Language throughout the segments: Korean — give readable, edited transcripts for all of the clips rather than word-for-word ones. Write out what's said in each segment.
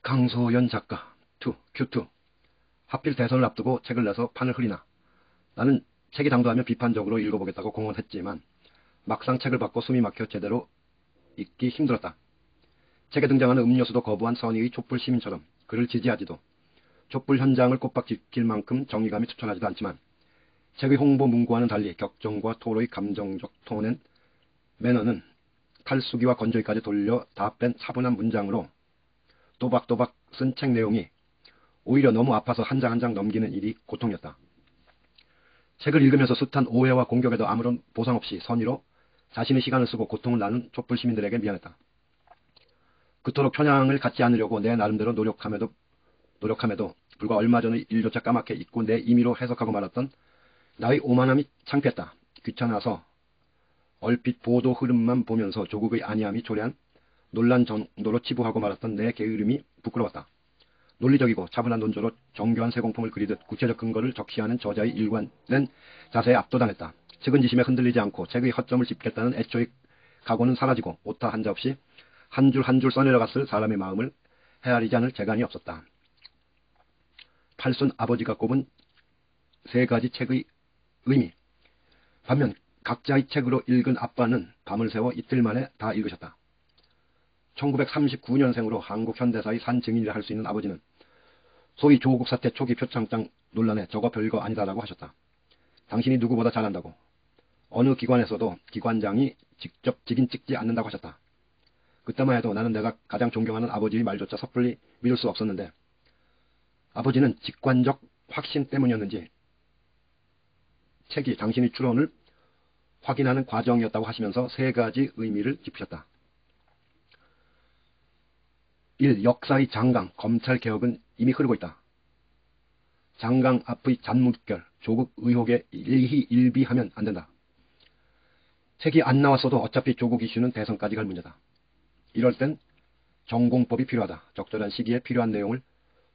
강소연 작가, Q2. 하필 대선을 앞두고 책을 내서 판을 흐리나. 나는 책이 당도하면 비판적으로 읽어보겠다고 공언했지만 막상 책을 받고 숨이 막혀 제대로 읽기 힘들었다. 책에 등장하는 음료수도 거부한 선의의 촛불 시민처럼 그를 지지하지도 촛불 현장을 꼬박 지킬 만큼 정의감이 투철하지도 않지만 책의 홍보 문구와는 달리 격정과 토로의 감정적 톤엔 매너는 탈수기와 건조기까지 돌려 다 뺀 차분한 문장으로 또박또박 쓴 책 내용이 오히려 너무 아파서 한 장 한 장 넘기는 일이 고통이었다. 책을 읽으면서 숱한 오해와 공격에도 아무런 보상 없이 선의로 자신의 시간을 쓰고 고통을 나눈 촛불 시민들에게 미안했다. 그토록 편향을 갖지 않으려고 내 나름대로 노력함에도 불과 얼마 전의 일조차 까맣게 잊고 내 임의로 해석하고 말았던 나의 오만함이 창피했다. 귀찮아서 얼핏 보도 흐름만 보면서 조국의 안이함이 초래한 논란 정도로 치부하고 말았던 내 게으름이 부끄러웠다. 논리적이고 차분한 논조로 정교한 세공품을 그리듯 구체적 근거를 적시하는 저자의 일관된 자세에 압도당했다. 측은지심에 흔들리지 않고 책의 허점을 짚겠다는 애초의 각오는 사라지고 오타 한자 없이 한 줄 한 줄 써내려갔을 사람의 마음을 헤아리지 않을 재간이 없었다. 팔순 아버지가 꼽은 세 가지 책의 의미. 반면 각자의 책으로 읽은 아빠는 밤을 새워 이틀 만에 다 읽으셨다. 1939년생으로 한국 현대사의 산 증인이라 할 수 있는 아버지는 소위 조국 사태 초기 표창장 논란에 저거 별거 아니다라고 하셨다. 당신이 누구보다 잘한다고. 어느 기관에서도 기관장이 직접 직인 찍지 않는다고 하셨다. 그때만 해도 나는 내가 가장 존경하는 아버지의 말조차 섣불리 믿을 수 없었는데 아버지는 직관적 확신 때문이었는지 책이 당신의 추론을 확인하는 과정이었다고 하시면서 세 가지 의미를 짚으셨다. 1. 역사의 장강, 검찰개혁은 이미 흐르고 있다. 장강 앞의 잔물결, 조국 의혹에 일희일비하면 안 된다. 책이 안 나왔어도 어차피 조국 이슈는 대선까지 갈 문제다. 이럴 땐 전공법이 필요하다. 적절한 시기에 필요한 내용을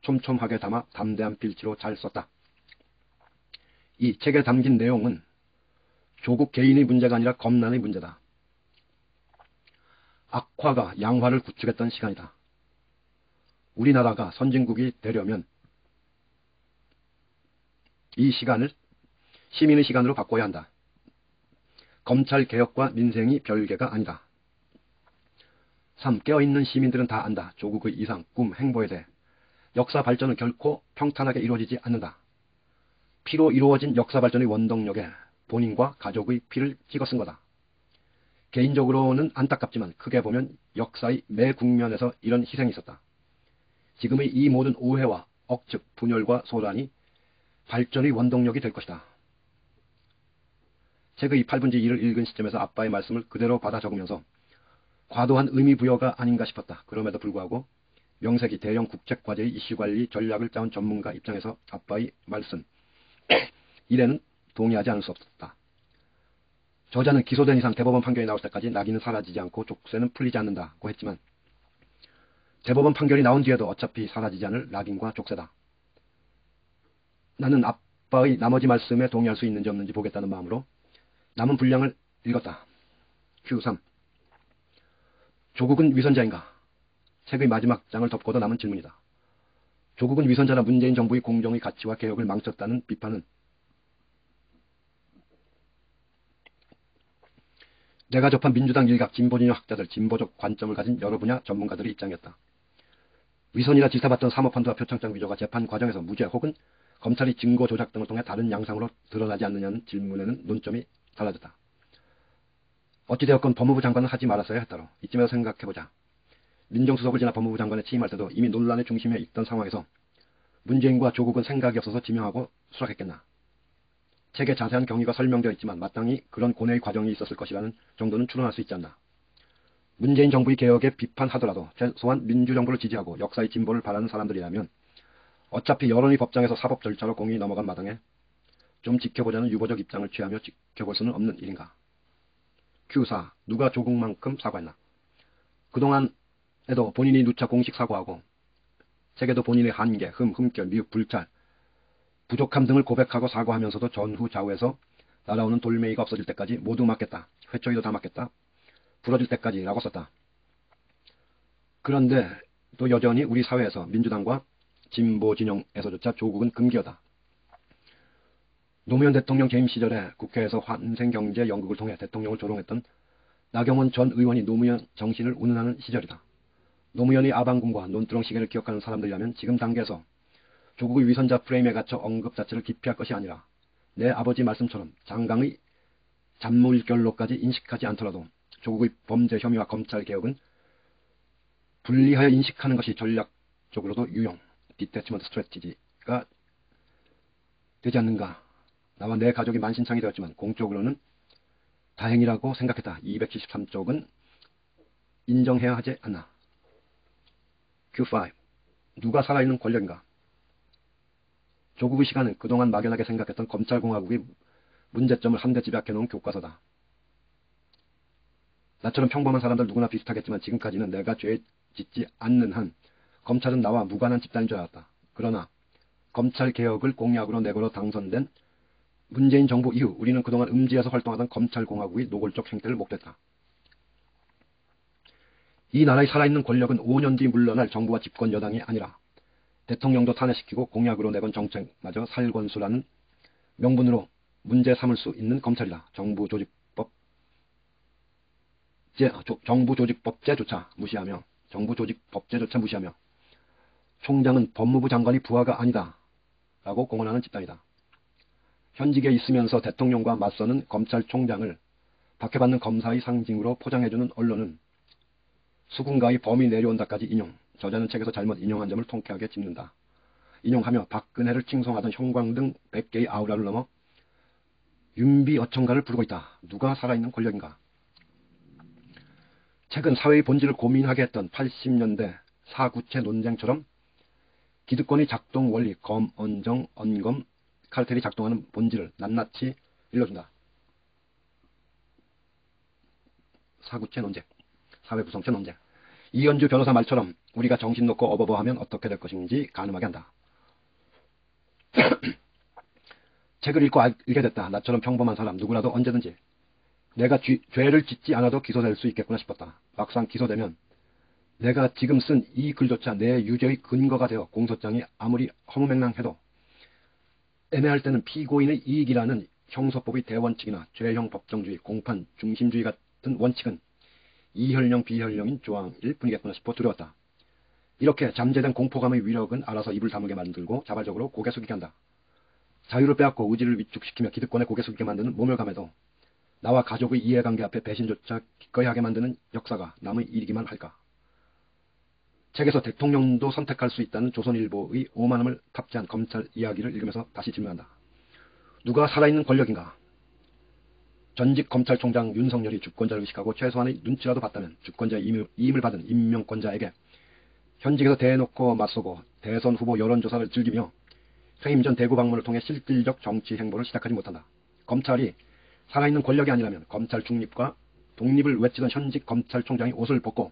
촘촘하게 담아 담대한 필지로 잘 썼다. 이 책에 담긴 내용은 조국 개인의 문제가 아니라 검난의 문제다. 악화가 양화를 구축했던 시간이다. 우리나라가 선진국이 되려면 이 시간을 시민의 시간으로 바꿔야 한다. 검찰개혁과 민생이 별개가 아니다. 3. 깨어있는 시민들은 다 안다. 조국의 이상, 꿈, 행보에 대해. 역사 발전은 결코 평탄하게 이루어지지 않는다. 피로 이루어진 역사 발전의 원동력에 본인과 가족의 피를 찍어 쓴 거다. 개인적으로는 안타깝지만 크게 보면 역사의 매 국면에서 이런 희생이 있었다. 지금의 이 모든 오해와 억측, 분열과 소란이 발전의 원동력이 될 것이다. 책의 8분지 1을 읽은 시점에서 아빠의 말씀을 그대로 받아 적으면서 과도한 의미 부여가 아닌가 싶었다. 그럼에도 불구하고 명색이 대형 국책과제의 이슈관리 전략을 짜온 전문가 입장에서 아빠의 말씀 이래는 동의하지 않을 수 없었다. 저자는 기소된 이상 대법원 판결이 나올 때까지 낙인은 사라지지 않고 족쇄는 풀리지 않는다고 했지만 대법원 판결이 나온 뒤에도 어차피 사라지지 않을 낙인과 족쇄다. 나는 아빠의 나머지 말씀에 동의할 수 있는지 없는지 보겠다는 마음으로 남은 분량을 읽었다. Q3. 조국은 위선자인가? 책의 마지막 장을 덮고도 남은 질문이다. 조국은 위선자라 문재인 정부의 공정의 가치와 개혁을 망쳤다는 비판은 내가 접한 민주당 일각 진보진영 학자들, 진보적 관점을 가진 여러 분야 전문가들의 입장이었다. 위선이라 질타받던 사모펀드와 표창장 위조가 재판 과정에서 무죄 혹은 검찰이 증거 조작 등을 통해 다른 양상으로 드러나지 않느냐는 질문에는 논점이 달라졌다. 어찌되었건 법무부 장관은 하지 말았어야 했다로. 이쯤에서 생각해보자. 민정수석을 지나 법무부 장관에 취임할 때도 이미 논란의 중심에 있던 상황에서 문재인과 조국은 생각이 없어서 지명하고 수락했겠나. 책에 자세한 경위가 설명되어 있지만 마땅히 그런 고뇌의 과정이 있었을 것이라는 정도는 추론할 수 있지 않나. 문재인 정부의 개혁에 비판하더라도 최소한 민주정부를 지지하고 역사의 진보를 바라는 사람들이라면 어차피 여론의 법정에서 사법 절차로 공이 넘어간 마당에 좀 지켜보자는 유보적 입장을 취하며 지켜볼 수는 없는 일인가. Q4. 누가 조국만큼 사과했나. 그동안에도 본인이 누차 공식 사과하고 책에도 본인의 한계, 흠결, 미흡, 불찰, 부족함 등을 고백하고 사과하면서도 전후 좌우에서 날아오는 돌멩이가 없어질 때까지 모두 맞겠다. 회초리도 다 맞겠다. 부러질 때까지 라고 썼다. 그런데 또 여전히 우리 사회에서 민주당과 진보 진영에서조차 조국은 금기어다. 노무현 대통령 재임 시절에 국회에서 환생경제 연극을 통해 대통령을 조롱했던 나경원 전 의원이 노무현 정신을 운운하는 시절이다. 노무현의 아방궁과 논두렁 시계를 기억하는 사람들이라면 지금 단계에서 조국의 위선자 프레임에 갇혀 언급 자체를 기피할 것이 아니라 내 아버지 말씀처럼 장강의 잔물결로까지 인식하지 않더라도 조국의 범죄 혐의와 검찰개혁은 분리하여 인식하는 것이 전략적으로도 유용, 디태치먼트 스트래티지가 되지 않는가. 나와 내 가족이 만신창이 되었지만 공적으로는 다행이라고 생각했다. 273쪽은 인정해야 하지 않나. Q5. 누가 살아있는 권력인가? 조국의 시간은 그동안 막연하게 생각했던 검찰공화국의 문제점을 한데 집약해놓은 교과서다. 나처럼 평범한 사람들 누구나 비슷하겠지만 지금까지는 내가 죄 짓지 않는 한 검찰은 나와 무관한 집단인 줄 알았다. 그러나 검찰개혁을 공약으로 내걸어 당선된 문재인 정부 이후 우리는 그동안 음지에서 활동하던 검찰공화국의 노골적 행태를 목도했다. 이 나라의 살아있는 권력은 5년 뒤 물러날 정부와 집권 여당이 아니라 대통령도 탄핵시키고 공약으로 내건 정책마저 살권수라는 명분으로 문제 삼을 수 있는 검찰이다. 정부조직법제조차 무시하며 총장은 법무부 장관이 부하가 아니다 라고 공언하는 집단이다. 현직에 있으면서 대통령과 맞서는 검찰총장을 박해받는 검사의 상징으로 포장해주는 언론은 수군가의 범이 내려온다까지 인용, 저자는 책에서 잘못 인용한 점을 통쾌하게 짚는다. 인용하며 박근혜를 칭송하던 형광등 100개의 아우라를 넘어 윤비어천가를 부르고 있다. 누가 살아있는 권력인가? 최근 사회의 본질을 고민하게 했던 80년대 사구체 논쟁처럼 기득권의 작동 원리, 검, 언정, 언검, 칼텔이 작동하는 본질을 낱낱이 일러준다. 사구체 논쟁, 사회구성체 논쟁. 이현주 변호사 말처럼 우리가 정신 놓고 어버버하면 어떻게 될 것인지 가늠하게 한다. 책을 읽고 알게 됐다. 나처럼 평범한 사람 누구라도 언제든지 내가 죄를 짓지 않아도 기소될 수 있겠구나 싶었다. 막상 기소되면 내가 지금 쓴 이 글조차 내 유죄의 근거가 되어 공소장이 아무리 허무맹랑해도 애매할 때는 피고인의 이익이라는 형소법의 대원칙이나 죄형 법정주의, 공판, 중심주의 같은 원칙은 이혈령 비혈령인 조항일 뿐이겠구나 싶어 두려웠다. 이렇게 잠재된 공포감의 위력은 알아서 입을 다물게 만들고 자발적으로 고개 숙이게 한다. 자유를 빼앗고 의지를 위축시키며 기득권에 고개 숙이게 만드는 모멸감에도 나와 가족의 이해관계 앞에 배신조차 기꺼이 하게 만드는 역사가 남의 일이기만 할까. 책에서 대통령도 선택할 수 있다는 조선일보의 오만함을 탑재한 검찰 이야기를 읽으면서 다시 질문한다. 누가 살아있는 권력인가? 전직 검찰총장 윤석열이 주권자를 의식하고 최소한의 눈치라도 봤다면 주권자의 임을 받은 임명권자에게 현직에서 대놓고 맞서고 대선 후보 여론조사를 즐기며 퇴임 전 대구 방문을 통해 실질적 정치 행보를 시작하지 못한다. 검찰이 살아있는 권력이 아니라면 검찰 중립과 독립을 외치던 현직 검찰총장이 옷을 벗고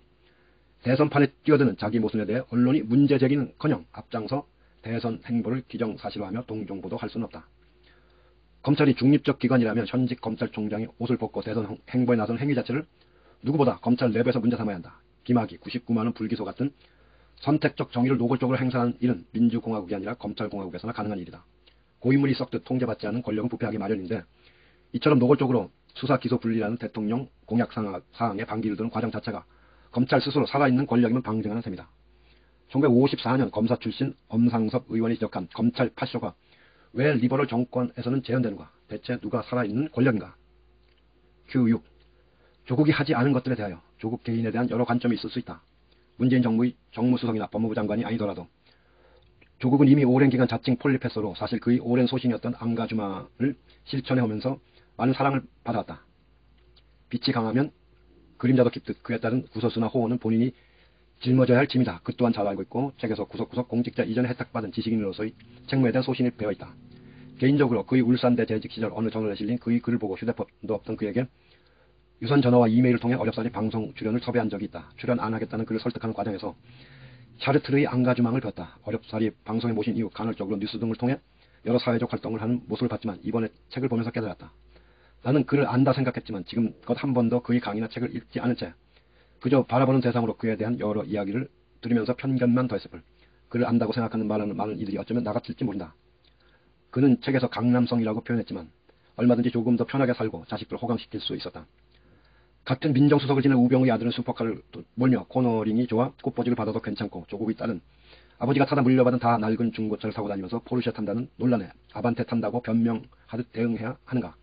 대선판에 뛰어드는 자기 모습에 대해 언론이 문제 제기는커녕 앞장서 대선 행보를 기정사실화하며 동종보도할 수는 없다. 검찰이 중립적 기관이라면 현직 검찰총장이 옷을 벗고 대선 행보에 나선 행위 자체를 누구보다 검찰 내부에서 문제 삼아야 한다. 김학의 99만원 불기소 같은 선택적 정의를 노골적으로 행사하는 일은 민주공화국이 아니라 검찰공화국에서나 가능한 일이다. 고인물이 썩듯 통제받지 않은 권력은 부패하기 마련인데 이처럼 노골적으로 수사 기소 분리라는 대통령 공약 사항에 반기를 드는 과정 자체가 검찰 스스로 살아있는 권력임을 방증하는 셈이다. 1954년 검사 출신 엄상섭 의원이 지적한 검찰 파쇼가 왜 리버럴 정권에서는 재현되는가? 대체 누가 살아있는 권력인가? Q6. 조국이 하지 않은 것들에 대하여 조국 개인에 대한 여러 관점이 있을 수 있다. 문재인 정부의 정무수석이나 법무부 장관이 아니더라도 조국은 이미 오랜 기간 자칭 폴리페서로 사실 그의 오랜 소신이었던 앙가주마를 실천해오면서 많은 사랑을 받아왔다. 빛이 강하면 그림자도 깊듯 그에 따른 구설수나 호언은 본인이 짊어져야 할 짐이다. 그 또한 잘 알고 있고 책에서 구석구석 공직자 이전에 혜택받은 지식인으로서의 책무에 대한 소신이 배어있다. 개인적으로 그의 울산대 재직 시절 어느 저널에 실린 그의 글을 보고 휴대폰도 없던 그에게 유선 전화와 이메일을 통해 어렵사리 방송 출연을 섭외한 적이 있다. 출연 안 하겠다는 그를 설득하는 과정에서 샤르트르의 앙가주망을 배웠다. 어렵사리 방송에 모신 이후 간헐적으로 뉴스 등을 통해 여러 사회적 활동을 하는 모습을 봤지만 이번에 책을 보면서 깨달았다. 나는 그를 안다 생각했지만 지금껏 한 번도 그의 강의나 책을 읽지 않은 채 그저 바라보는 대상으로 그에 대한 여러 이야기를 들으면서 편견만 더했을 뿐 그를 안다고 생각하는 많은 이들이 어쩌면 나같을지 모른다. 그는 책에서 강남성이라고 표현했지만 얼마든지 조금 더 편하게 살고 자식들을 호강시킬 수 있었다. 같은 민정수석을 지낸 우병우의 아들은 슈퍼카를 몰며 코너링이 좋아 꽃보직을 받아도 괜찮고 조국의 딸은 아버지가 타다 물려받은 다 낡은 중고차를 타고 다니면서 포르쉐 탄다는 논란에 아반떼 탄다고 변명하듯 대응해야 하는가.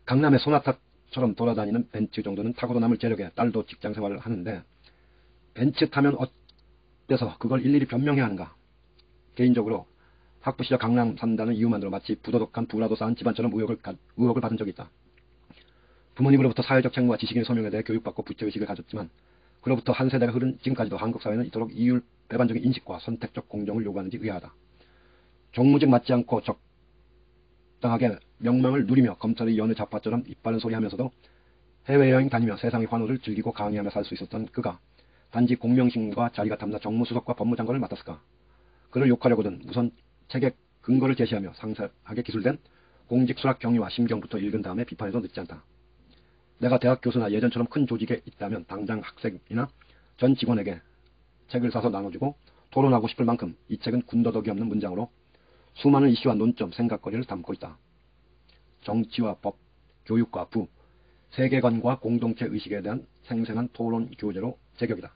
강남의 소나타처럼 돌아다니는 벤츠 정도는 타고도 남을 재력에 딸도 직장생활을 하는데 벤츠 타면 어때서 그걸 일일이 변명해야 하는가. 개인적으로 학부 시절 강남 산다는 이유만으로 마치 부도덕한 부라도 쌓은 집안처럼 의혹을 받은 적이 있다. 부모님으로부터 사회적 책무와 지식인의 소명에 대해 교육받고 부채의식을 가졌지만 그로부터 한 세대가 흐른 지금까지도 한국 사회는 이토록 이율 배반적인 인식과 선택적 공정을 요구하는지 의아하다. 정무직 맞지 않고 적당하게 명망을 누리며 검찰의 여느 좌파처럼 이빠른 소리 하면서도 해외여행 다니며 세상의 환호를 즐기고 강의하며 살 수 있었던 그가 단지 공명심과 자리가 탐나 정무수석과 법무장관을 맡았을까. 그를 욕하려거든 우선 책의 근거를 제시하며 상세하게 기술된 공직 수락 경위와 심경부터 읽은 다음에 비판해도 늦지 않다. 내가 대학 교수나 예전처럼 큰 조직에 있다면 당장 학생이나 전 직원에게 책을 사서 나눠주고 토론하고 싶을 만큼 이 책은 군더더기 없는 문장으로 수많은 이슈와 논점, 생각거리를 담고 있다. 정치와 법, 교육과 부, 세계관과 공동체 의식에 대한 생생한 토론 교재로 제격이다.